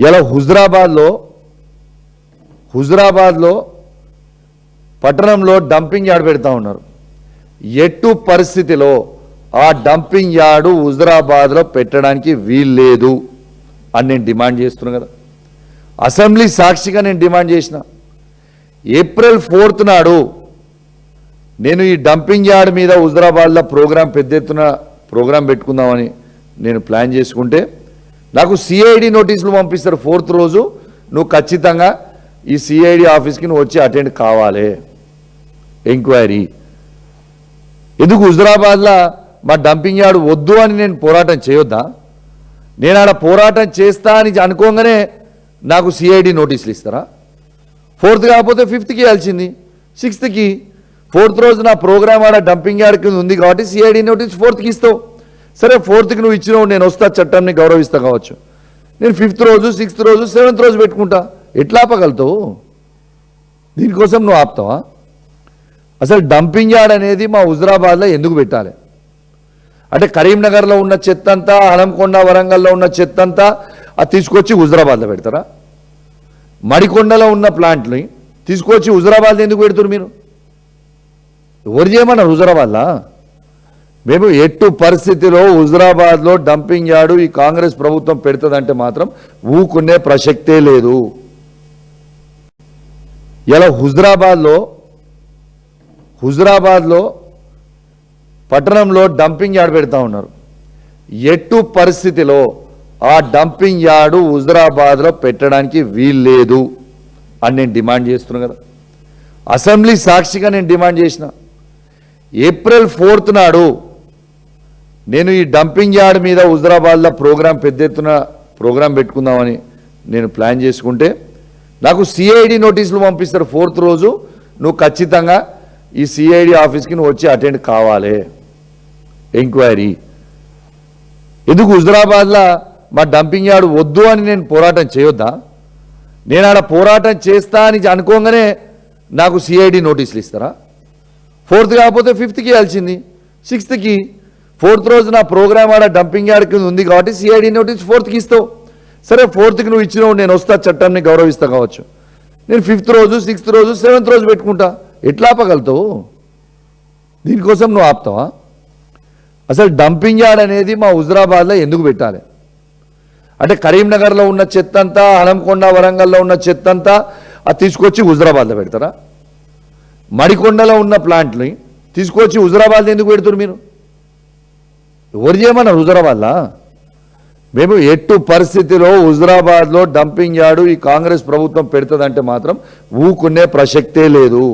ఇలా హుజురాబాద్లో పట్టణంలో dumping yard పెడతా ఉన్నారు. ఎట్టు పరిస్థితిలో ఆ డంపింగ్ యార్డు హుజురాబాద్లో పెట్టడానికి వీల్లేదు అని నేను డిమాండ్ చేస్తున్నా కదా. అసెంబ్లీ సాక్షిగా నేను డిమాండ్ చేసిన. ఏప్రిల్ 4th నాడు నేను ఈ డంపింగ్ యార్డ్ మీద హుజురాబాద్లో పెద్ద ఎత్తున ప్రోగ్రాం పెట్టుకుందామని నేను ప్లాన్ చేసుకుంటే నాకు సిఐడి నోటీసులు పంపిస్తారు. 4th రోజు నువ్వు ఖచ్చితంగా ఈ సిఐడి ఆఫీస్కి నువ్వు వచ్చి అటెండ్ కావాలి ఎంక్వైరీ. ఎందుకు హుజురాబాద్లో మా డంపింగ్ యార్డ్ వద్దు అని నేను పోరాటం చేయొద్దా? నేను ఆడ పోరాటం చేస్తా అని అనుకోగానే నాకు సిఐడి నోటీసులు ఇస్తారా? 4th కాకపోతే 5th ఇవ్వాల్సింది, 6th. 4th రోజు నా ప్రోగ్రామ్ ఆడ డంపింగ్ యార్డ్ కింద ఉంది కాబట్టి సిఐడి నోటీస్ 4th ఇస్తావు. సరే 4th నువ్వు ఇచ్చినావు, నేను వస్తా, చట్టాన్ని గౌరవిస్తా కావచ్చు. నేను 5th రోజు, 6th రోజు, 7th రోజు పెట్టుకుంటా. ఎట్లా ఆపగలుగుతావు? దీనికోసం నువ్వు ఆపుతావా? అసలు డంపింగ్ యార్డ్ అనేది మా హుజురాబాద్లో ఎందుకు పెట్టాలి అంటే కరీంనగర్లో ఉన్న చెత్త అంతా, హనంకొండ వరంగల్లో ఉన్న చెత్త అంతా అది తీసుకొచ్చి హుజురాబాద్లో పెడతారా? మడికొండలో ఉన్న ప్లాంట్ని తీసుకొచ్చి హుజురాబాద్లో ఎందుకు పెడుతున్నారు మీరు? ఎవరు చేయమన్నారు హుజురాబాద్లో? మేము ఎట్టు పరిస్థితిలో హుజురాబాద్లో డంపింగ్ యార్డు ఈ కాంగ్రెస్ ప్రభుత్వం పెడుతుందంటే మాత్రం ఊకునే ప్రసక్తే లేదు. ఇలా హుజురాబాద్లో పట్టణంలో డంపింగ్ యార్డ్ పెడతా ఉన్నారు. ఎట్టు పరిస్థితిలో ఆ డంపింగ్ యార్డు హుజురాబాద్లో పెట్టడానికి వీల్లేదు అని నేను డిమాండ్ చేస్తున్నా కదా. అసెంబ్లీ సాక్షిగా నేను డిమాండ్ చేసిన. ఏప్రిల్ 4th నాడు నేను ఈ డంపింగ్ యార్డ్ మీద హుజురాబాద్లో పెద్ద ఎత్తున ప్రోగ్రాం పెట్టుకుందామని నేను ప్లాన్ చేసుకుంటే నాకు సిఐడి నోటీసులు పంపిస్తారు. 4th రోజు నువ్వు ఖచ్చితంగా ఈ సిఐడి ఆఫీస్కి నువ్వు వచ్చి అటెండ్ కావాలి ఎంక్వైరీ. ఎందుకు హుజురాబాద్లో మా డంపింగ్ యార్డ్ వద్దు అని నేను పోరాటం చేయొద్దా? నేను ఆడ పోరాటం చేస్తా అని అనుకోగానే నాకు సిఐడి నోటీసులు ఇస్తారా? 4th కాకపోతే 5th ఇవ్వాల్సింది, 6th. 4th రోజు నా ప్రోగ్రామ్ ఆడ డంపింగ్ యార్డ్ కింద ఉంది కాబట్టి సిఐడి నోటీస్ 4th ఇస్తావు. సరే 4th నువ్వు ఇచ్చినావు, నేను వస్తా, చట్టాన్ని గౌరవిస్తా కావచ్చు. నేను 5th రోజు, 6th రోజు, 7th రోజు పెట్టుకుంటా. ఎట్లా ఆపగలుగుతావు? దీనికోసం నువ్వు ఆపుతావా? అసలు డంపింగ్ యార్డ్ అనేది మా హుజురాబాద్లో ఎందుకు పెట్టాలి అంటే కరీంనగర్లో ఉన్న చెత్త అంతా, హనంకొండ వరంగల్లో ఉన్న చెత్త అంతా అది తీసుకొచ్చి హుజురాబాద్లో పెడతారా? మడికొండలో ఉన్న ప్లాంట్ని తీసుకొచ్చి హుజురాబాద్లో ఎందుకు పెడుతున్నారు మీరు? ఎవరు చేయమన్నారు హుజురాబాద్లో? మేము ఎట్టు పరిస్థితిలో హుజురాబాద్లో డంపింగ్ యార్డు ఈ కాంగ్రెస్ ప్రభుత్వం పెడుతుందంటే మాత్రం ఊకునే ప్రసక్తే లేదు.